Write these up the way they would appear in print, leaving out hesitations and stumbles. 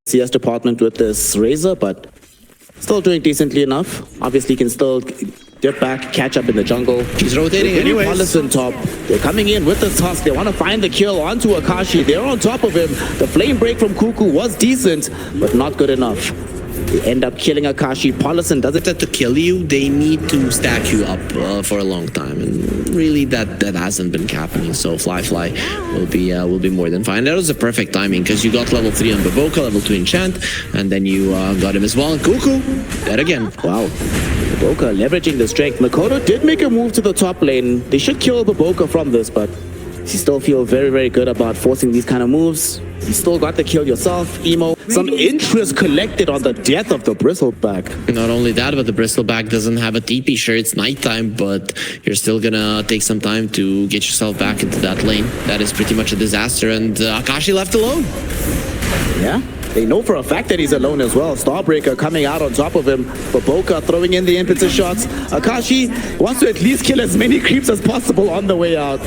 CS department with this Razor, but still doing decently enough. Obviously can still dip back, catch up in the jungle. He's rotating anyways. Polisan top. They're coming in with the tusk. They want to find the kill onto Akashi. They're on top of him. The flame break from Cuckoo was decent, but not good enough. They end up killing Akashi. Polisan does it. To kill you, they need to stack you up for a long time, and really that hasn't been happening. So Fly will be more than fine. That was a perfect timing because you got level 3 on Baboka, level 2 Enchant, and then you got him as well. And Cuckoo, dead again. Wow. Baboka leveraging the strength. Mikoto did make a move to the top lane. They should kill Baboka from this, but you still feel very, very good about forcing these kind of moves. You still got the kill yourself, Emo. Some interest collected on the death of the Bristleback. Not only that, but the Bristleback doesn't have a TP. Sure, it's nighttime, but you're still gonna take some time to get yourself back into that lane. That is pretty much a disaster, and Akashi left alone. Yeah, they know for a fact that he's alone as well. Starbreaker coming out on top of him. Baboka throwing in the impetus shots. Akashi wants to at least kill as many creeps as possible on the way out.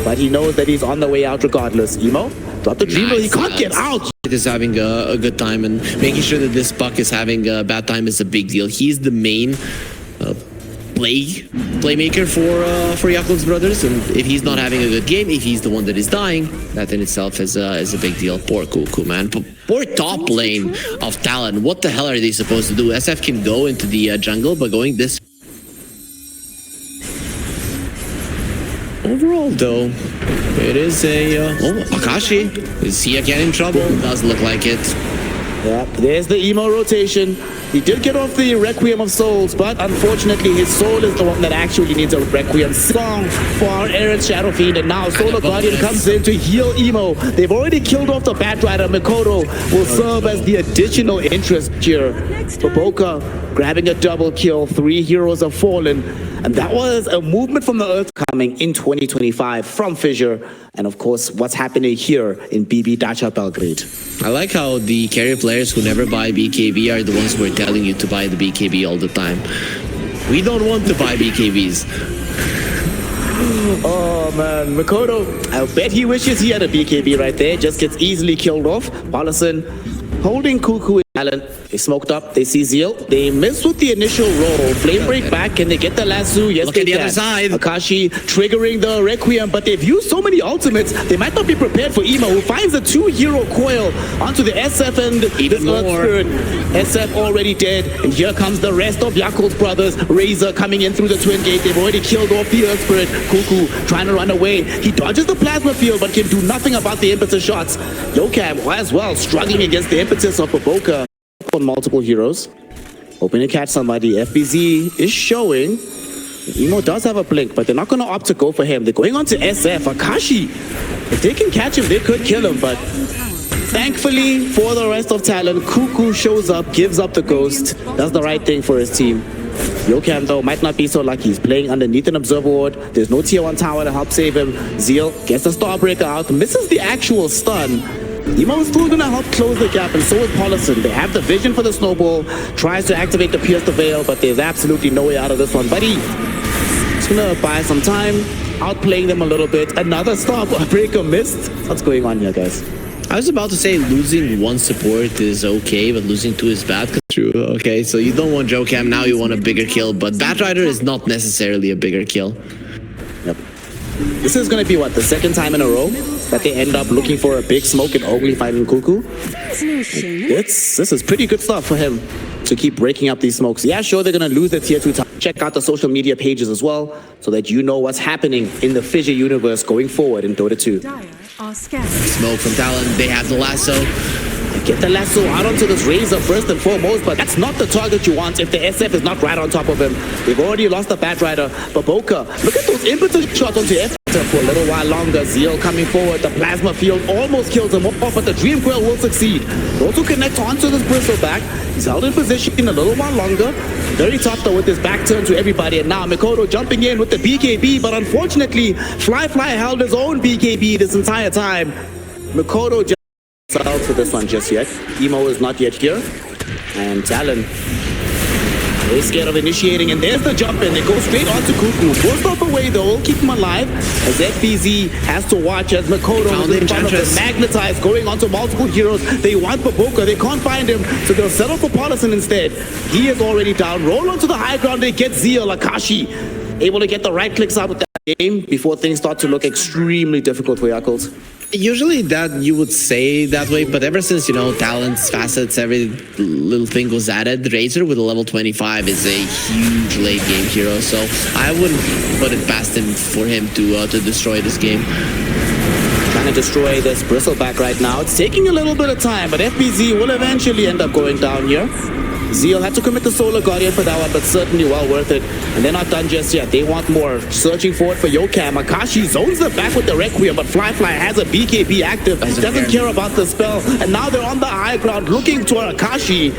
But he knows that he's on the way out regardless. Emo, drop the dream, he can't get out. Is having a good time, and making sure that this puck is having a bad time is a big deal. He's the main playmaker for Yakult's brothers, and if he's not having a good game, if he's the one that is dying, that in itself is a big deal. Poor Cuckoo, man. Poor top lane of Talon. What the hell are they supposed to do? SF can go into the jungle, but going this overall, though, it is a... oh, Akashi. Is he again in trouble? Does look like it. Yeah, there's the Emo rotation. He did get off the Requiem of Souls, but unfortunately his soul is the one that actually needs a Requiem song for our Aaron's Shadow Fiend, and now Solar Guardian comes in to heal Emo. They've already killed off the Batrider. Mikoto will serve as the additional interest here. Baboka grabbing a double kill. 3 heroes have fallen, and that was a movement from the Earth coming in 2025 from Fissure, and of course what's happening here in BB Dacha Belgrade. I like how the carry players who never buy BKB are the ones who are telling you to buy the BKB all the time. We don't want to buy BKBs. Oh man, Mikoto, I bet he wishes he had a BKB right there. Just gets easily killed off. Polisan holding Cuckoo in talent. They smoked up, they see Zeal. They miss with the initial roll. Flame break back, can they get the lasso? Yes, look they at the can. other side. Akashi triggering the Requiem, but they've used so many ultimates, they might not be prepared for Emo, who finds a 2-hero coil onto the SF and even this Earth Spirit. SF already dead, and here comes the rest of Yakult's brothers. Razor coming in through the twin gate. They've already killed off the Earth Spirit. Cuckoo trying to run away. He dodges the plasma field, but can do nothing about the impetus shots. Yokam as well, struggling against the impetus of Baboka on multiple heroes. Hoping to catch somebody. FBZ is showing. Emo does have a blink, but they're not going to opt to go for him. They're going on to SF. Akashi, if they can catch him, they could kill him, but thankfully for the rest of Talon, Cuckoo shows up, gives up the ghost, does the right thing for his team. Yokam, though, might not be so lucky. He's playing underneath an Observer Ward. There's no tier 1 tower to help save him. Zeal gets the Starbreaker out, misses the actual stun. Emo is still going to help close the gap, and so is Polisan. They have the vision for the snowball, tries to activate the Pierce the Veil, but there's absolutely no way out of this one. Buddy, he's going to buy some time, outplaying them a little bit. Another Starbreaker missed. What's going on here, guys? I was about to say losing 1 support is okay, but losing 2 is bad. True. Okay, so you don't want Jokam, now you want a bigger kill, but Batrider is not necessarily a bigger kill. Yep. This is going to be, what, the 2nd time in a row that they end up looking for a big smoke and only finding Cuckoo? This is pretty good stuff for him to keep breaking up these smokes. Yeah, sure, they're going to lose the tier 2 time. Check out the social media pages as well, so that you know what's happening in the Fissure universe going forward in Dota 2. Smoke from Talon, they have the lasso. Get the lasso out onto this Razor first and foremost, but that's not the target you want if the SF is not right on top of him. They've already lost the Batrider. Baboka, look at those impetus shots onto F for a little while longer. Zeal coming forward. The plasma field almost kills him off, but the Dream Coil will succeed. Also connects onto this Bristleback. He's held in position a little while longer. Very tough though with his back turn to everybody, and now Mikoto jumping in with the BKB, but unfortunately Fly held his own BKB this entire time. Mikoto just out for this one just yet. Emo is not yet here, and Talon Very scared of initiating, and there's the jump in. They go straight onto Cuckoo. Forced off away though, will keep him alive. As FBZ has to watch as Makoto is in front of them. Magnetized, going onto multiple heroes. They want Baboka, they can't find him, so they'll settle for Paulison instead. He is already down. Roll onto the high ground, they get Zeal. Akashi able to get the right clicks out with that game before things start to look extremely difficult for Yakult. Usually that you would say that way, but ever since, talents, facets, every little thing was added, Razor with a level 25 is a huge late game hero, so I wouldn't put it past him for him to destroy this game. Trying to destroy this Bristleback right now. It's taking a little bit of time, but FBZ will eventually end up going down here. Zeal had to commit the Solar Guardian for that one, but certainly well worth it. And they're not done just yet. They want more. Searching for it for Yokam. Akashi zones the back with the Requiem, but Flyfly has a BKB active. Doesn't care about the spell. And now they're on the high ground looking toward Akashi.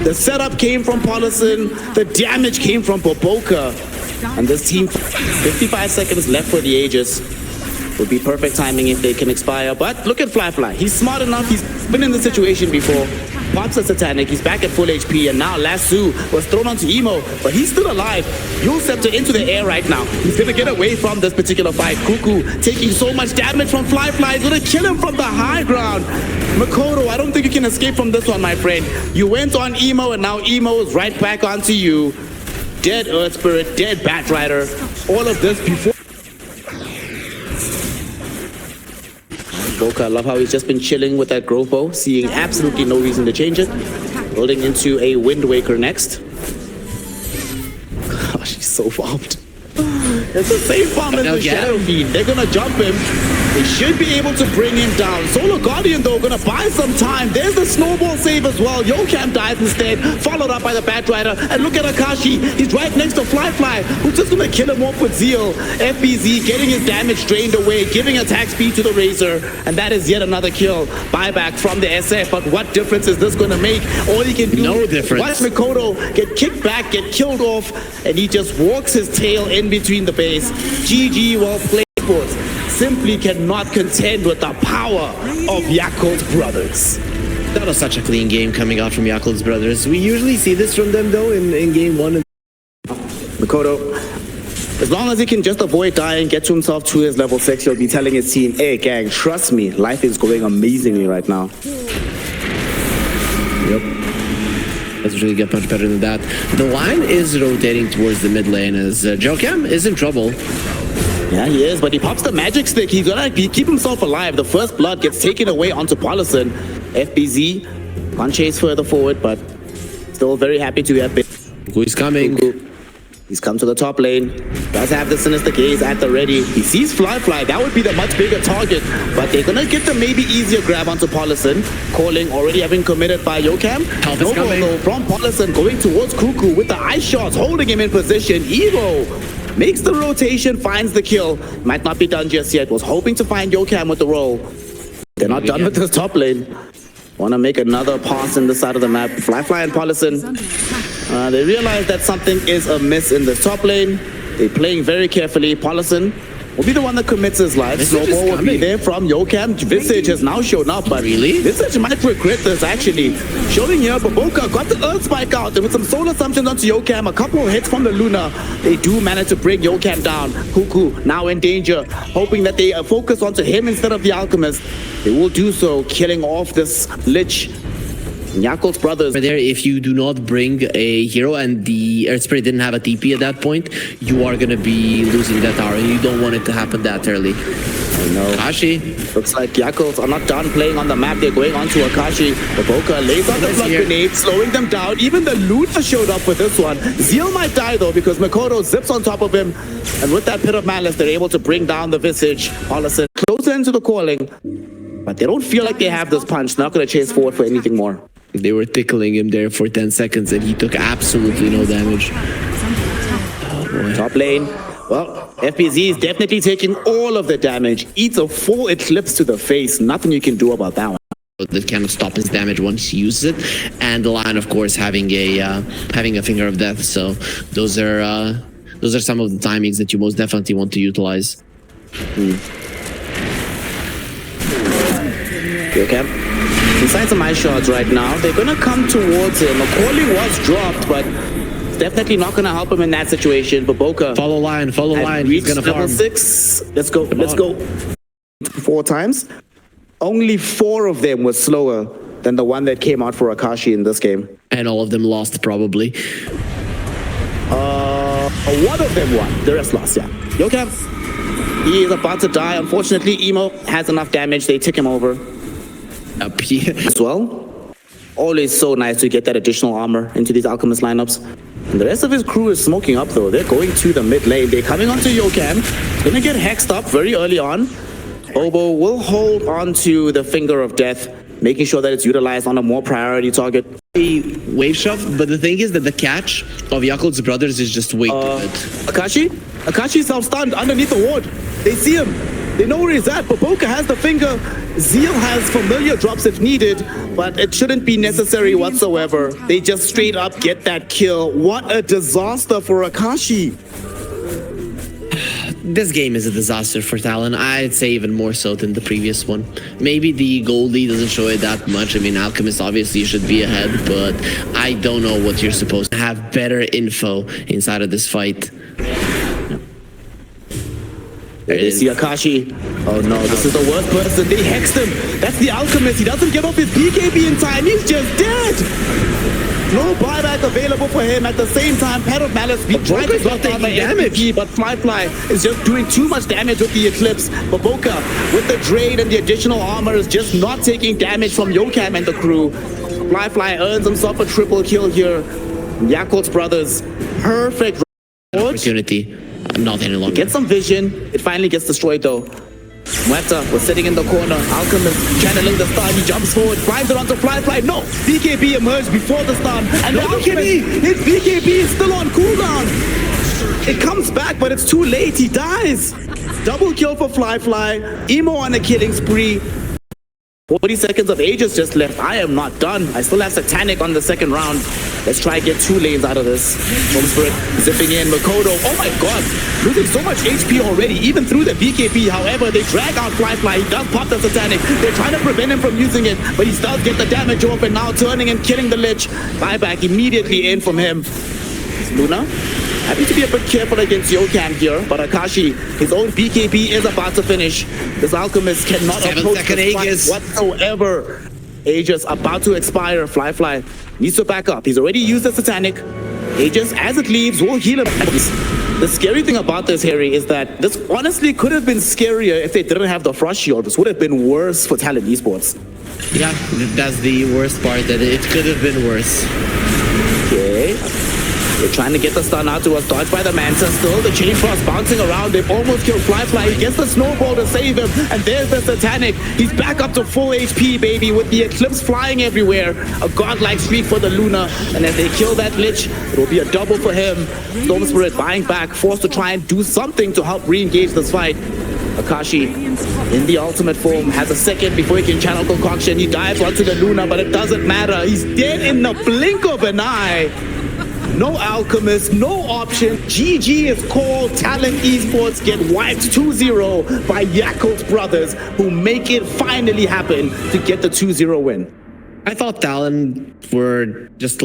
The setup came from Paulison. The damage came from Baboka. And this team, 55 seconds left for the Aegis. Would be perfect timing if they can expire. But look at Flyfly. He's smart enough. He's been in this situation before. Pops a Satanic. He's back at full HP. And now Lasso was thrown onto Emo. But he's still alive. Yule Scepter into the air right now. He's going to get away from this particular fight. Cuckoo taking so much damage from Flyfly. He's going to kill him from the high ground. Makoto, I don't think you can escape from this one, my friend. You went on Emo, and now Emo is right back onto you. Dead Earth Spirit. Dead Batrider. All of this before. Boka, I love how he's just been chilling with that growth bow, seeing absolutely no reason to change it. Building into a Wind Waker next. Gosh, he's so farmed. It's the same farm as the Shadow Fiend. They're gonna jump him. They should be able to bring him down. Solar Guardian, though, gonna buy some time. There's the snowball save as well. Yokam dies instead, followed up by the Batrider. And look at Akashi. He's right next to Flyfly, who's just gonna kill him off with Zeal. FBZ getting his damage drained away, giving attack speed to the Razor. And that is yet another kill. Buyback from the SF. But what difference is this gonna make? All he can do, no difference. Watch Makoto get kicked back, get killed off, and he just walks his tail in between the base. GG, well played, sports. Simply cannot contend with the power of Yakult Brothers. That was such a clean game coming out from Yakult's brothers. We usually see this from them, though, in game one. Makoto, as long as he can just avoid dying, get to himself to his level 6, he'll be telling his team, hey, gang, trust me, life is going amazingly right now. Yep. Doesn't really get much better than that. The line is rotating towards the mid lane as Jokam is in trouble. Yeah, he is, but he pops the magic stick. He's gonna keep himself alive. The first blood gets taken away onto Paulison. FBZ can't chase further forward, but still very happy to have been. Who's coming? He's come to the top lane. Does have the Sinister Gaze at the ready. He sees Flyfly. That would be the much bigger target, but they're gonna get the maybe easier grab onto Paulison. Calling already having committed by Yokam. No ball from Paulison going towards Cuckoo with the ice shots, holding him in position. Evo makes the rotation, finds the kill. Might not be done just yet. Was hoping to find Yokam with the roll. They're not done with this top lane. Want to make another pass in the side of the map. Flyfly and Paulison. They realize that something is amiss in the top lane. They're playing very carefully. Paulison will be the one that commits his life. Snowball will be there from Yokam. Visage has now shown up, but Visage might regret this actually. Showing here, Baboka got the Earth Spike out, and with some Soul Assumptions onto Yokam, a couple of hits from the Luna, they do manage to bring Yokam down. Cuckoo now in danger, hoping that they focus onto him instead of the Alchemist. They will do so, killing off this Lich. Yakult's brothers. There, if you do not bring a hero and the Earth Spirit didn't have a TP at that point, you are going to be losing that tower, and you don't want it to happen that early. I know. Akashi. Looks like Yakult are not done playing on the map. They're going on to Akashi. Baboka lays on the blood grenade, slowing them down. Even the Luna showed up with this one. Zeal might die though because Makoto zips on top of him. And with that Pit of Malice, they're able to bring down the Visage. Paulison closer into the calling. But they don't feel like they have this punch. Not going to chase forward for anything more. They were tickling him there for 10 seconds and he took absolutely no damage. Oh boy. Top lane. Well, FBZ is definitely taking all of the damage. Eats a full eclipse to the face. Nothing you can do about that one. That cannot stop his damage once he uses it. And the line, of course, having a finger of death. So those are some of the timings that you most definitely want to utilize. Okay. Inside some ice shards right now. They're gonna come towards him. A calling was dropped, but It's definitely not going to help him in that situation. But Boca Follow line. He's reached gonna level farm. 6. Let's go. 4 times. Only 4 of them were slower than the one that came out for Akashi in this game. And all of them lost, probably. One of them won. The rest lost, yeah. Yokem, he is about to die. Unfortunately, Emo has enough damage. They tick him over Up here. as well. Always so nice to get that additional armor into these Alchemist lineups. And the rest of his crew is smoking up, though. They're going to the mid lane. They're coming onto Yokem. Gonna get hexed up very early on. Obo will hold on to the Finger of Death, making sure that it's utilized on a more priority target. Wave shove, but the thing is that the catch of Yakult's brothers is just way too good. Akashi's self-stunned underneath the ward. They see him. They know where he's at, but Boca has the finger. Zeal has familiar drops if needed, but it shouldn't be necessary whatsoever. They just straight up get that kill. What a disaster for Akashi. This game is a disaster for Talon. I'd say even more so than the previous one. Maybe the goalie doesn't show it that much. I mean, Alchemist obviously should be ahead, but I don't know what you're supposed to have better info inside of this fight. There They see Akashi. Oh no, this is the worst person. They hexed him. That's the Alchemist. He doesn't get off his BKB in time. He's just dead. No buyback available for him. At the same time, Pet of Malice be trying to block down the damage, but Fly is just doing too much damage with the Eclipse. Baboka, with the Drain and the additional armor, is just not taking damage from Yokem and the crew. Fly earns himself a triple kill here. Yakult's brothers, perfect Opportunity. Not any longer. Get some vision. It finally gets destroyed though. Muerta was sitting in the corner. Alchemist channeling the stun. He jumps forward, finds it onto Fly. No! BKB emerged before the stun. And the Alchemist, his BKB is still on cooldown. It comes back, but it's too late. He dies. Double kill for Fly. Emo on a killing spree. 40 seconds of Aegis just left. I am not done. I still have Satanic on the second round. Let's try and get 2 lanes out of this. Home Spirit zipping in. Makoto. Oh my god. Losing so much HP already, even through the BKB. However, they drag out Fly. He does pop the Satanic. They're trying to prevent him from using it, but he does get the damage off and now turning and killing the Lich. Buyback immediately in from him. Luna, happy to be a bit careful against Yokem here, but Akashi, his own BKB is about to finish. This Alchemist cannot approach the fight whatsoever. Aegis about to expire. Fly needs to back up. He's already used the Satanic. Aegis, as it leaves, will heal him. The scary thing about this, Harry, is that this honestly could have been scarier if they didn't have the Frost Shield. This would have been worse for Talon Esports. Yeah, that's the worst part, that it could have been worse. Okay. They're trying to get the stun out to us. Dodged by the Manta. Still, the Chain Frost bouncing around. They've almost killed Fly. He gets the Snowball to save him. And there's the Satanic. He's back up to full HP, baby, with the Eclipse flying everywhere. A godlike streak for the Luna. And as they kill that Lich, it will be a double for him. Storm Spirit buying back, forced to try and do something to help re-engage this fight. Akashi, in the ultimate form, has a second before he can channel Concoction. He dives onto the Luna, but it doesn't matter. He's dead in the blink of an eye. No Alchemist, no option. GG is called. Talon Esports get wiped 2-0 by Yakult brothers, who make it finally happen to get the 2-0 win. I thought Talon were just